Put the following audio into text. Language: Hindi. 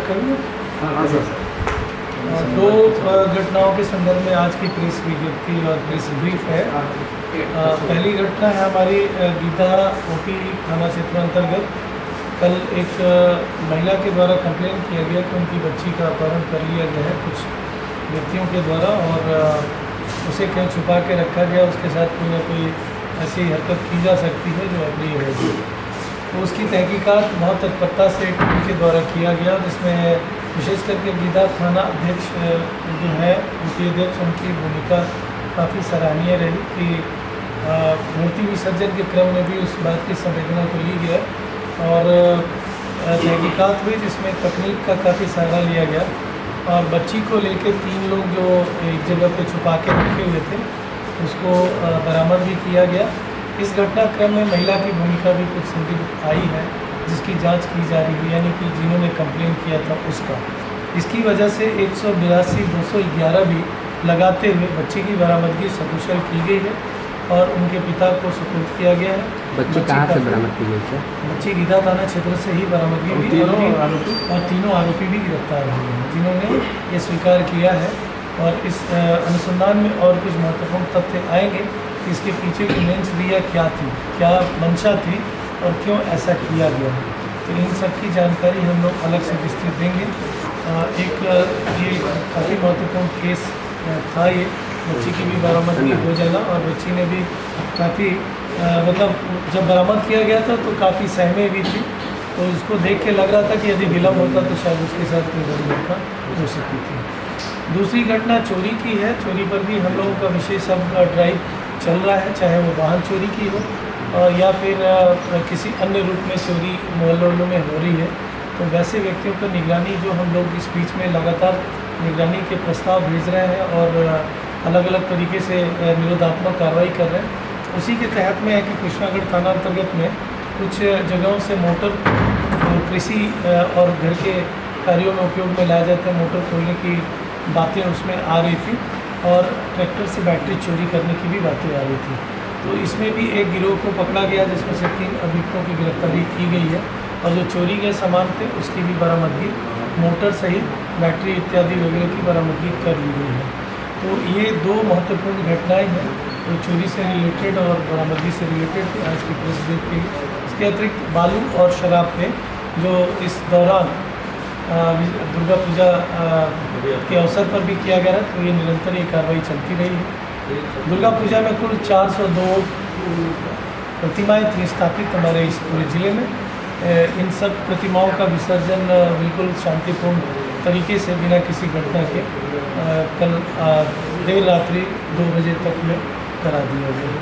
करेंगे। हाँ सर। दो घटनाओं के संदर्भ में आज की प्रेस विज्ञप्ति और प्रेस ब्रीफ है। पहली घटना है हमारी गीता ओपी थाना क्षेत्र अंतर्गत। कल एक महिला के द्वारा कंप्लेन किया गया कि उनकी बच्ची का अपहरण कर लिया गया है कुछ व्यक्तियों के द्वारा और उसे कहीं छुपा के रखा गया, उसके साथ कोई ना कोई ऐसी हरकत की जा सकती है जो अप्रिय है। तो उसकी तहकीकात बहुत तत्परता से टीम के द्वारा किया गया, जिसमें विशेष करके गीता थाना अध्यक्ष जो है उनकी अध्यक्ष उनकी भूमिका काफ़ी सराहनीय रही कि मूर्ति विसर्जन के क्रम में भी उस बात की संवेदना को ली गया और तहकीकात हुई जिसमें तकनीक का काफ़ी सहारा लिया गया और बच्ची को लेकर 3 लोग जो एक जगह पे छुपा के रखे हुए थे उसको बरामद भी किया गया। इस घटनाक्रम में महिला की भूमिका भी कुछ संदिग्ध आई है जिसकी जांच की जा रही है, यानी कि जिन्होंने कंप्लेन किया था उसका। इसकी वजह से 182-211 भी लगाते हुए बच्ची की बरामदगी सकुशल की गई है और उनके पिता को सुपुर्द किया गया है। बच्ची कहाँ से बरामद की गई है? बच्ची गीता थाना क्षेत्र से ही बरामदगी हुई और तीनों आरोपी भी गिरफ्तार हुए हैं जिन्होंने ये स्वीकार किया है। और इस अनुसंधान में और कुछ महत्वपूर्ण तथ्य आएंगे कि इसके पीछे की मेन क्रिया क्या थी, क्या मंशा थी और क्यों ऐसा किया गया है। तो इन सब की जानकारी हम लोग अलग से विस्तृत देंगे। ये काफ़ी महत्वपूर्ण केस था ये, बच्ची की भी बरामदगी हो जाना और बच्ची ने भी काफ़ी मतलब जब बरामद किया गया था तो काफ़ी सहमे भी थी, तो इसको देख के लग रहा था कि यदि विलम्ब होता तो शायद उसके साथ कोई बड़ी घटना हो सकती थी। दूसरी घटना चोरी की है। चोरी पर भी हम लोगों का विशेष अब ड्राइव चल रहा है, चाहे वो वाहन चोरी की हो या फिर किसी अन्य रूप में चोरी मोहल्लों में हो रही है। तो वैसे व्यक्तियों पर निगरानी जो हम लोग इस बीच में लगातार निगरानी के प्रस्ताव भेज रहे हैं और अलग अलग तरीके से निरोधात्मक कार्रवाई कर रहे हैं। उसी के तहत में है कि कृष्णागढ़ थाना अंतर्गत में कुछ जगहों से मोटर कृषि और घर के कार्यों में उपयोग में लाया जाता है, मोटर खोलने की बातें उसमें आ रही थी और ट्रैक्टर से बैटरी चोरी करने की भी बातें आ रही थी। तो इसमें भी एक गिरोह को पकड़ा गया जिसमें से 3 अभियुक्तों की गिरफ्तारी की गई है और जो चोरी के सामान थे उसकी भी बरामदगी, मोटर सहित बैटरी इत्यादि वगैरह की बरामदगी कर ली गई है। तो ये 2 महत्वपूर्ण घटनाएं हैं जो चोरी से रिलेटेड और बरामदगी से रिलेटेड थी आज की प्रेस ब्रीफ के लिए। इसके अतिरिक्त बालू और शराब पे जो इस दौरान दुर्गा पूजा के अवसर पर भी किया गया है, तो ये निरंतर ये कार्रवाई चलती रही है। दुर्गा पूजा में कुल 402 प्रतिमाएँ थी स्थापित हमारे इस पूरे ज़िले में। इन सब प्रतिमाओं का विसर्जन बिल्कुल शांतिपूर्ण तरीके से बिना किसी घटना के कल देर रात्रि 2 बजे तक में करा दिया गया।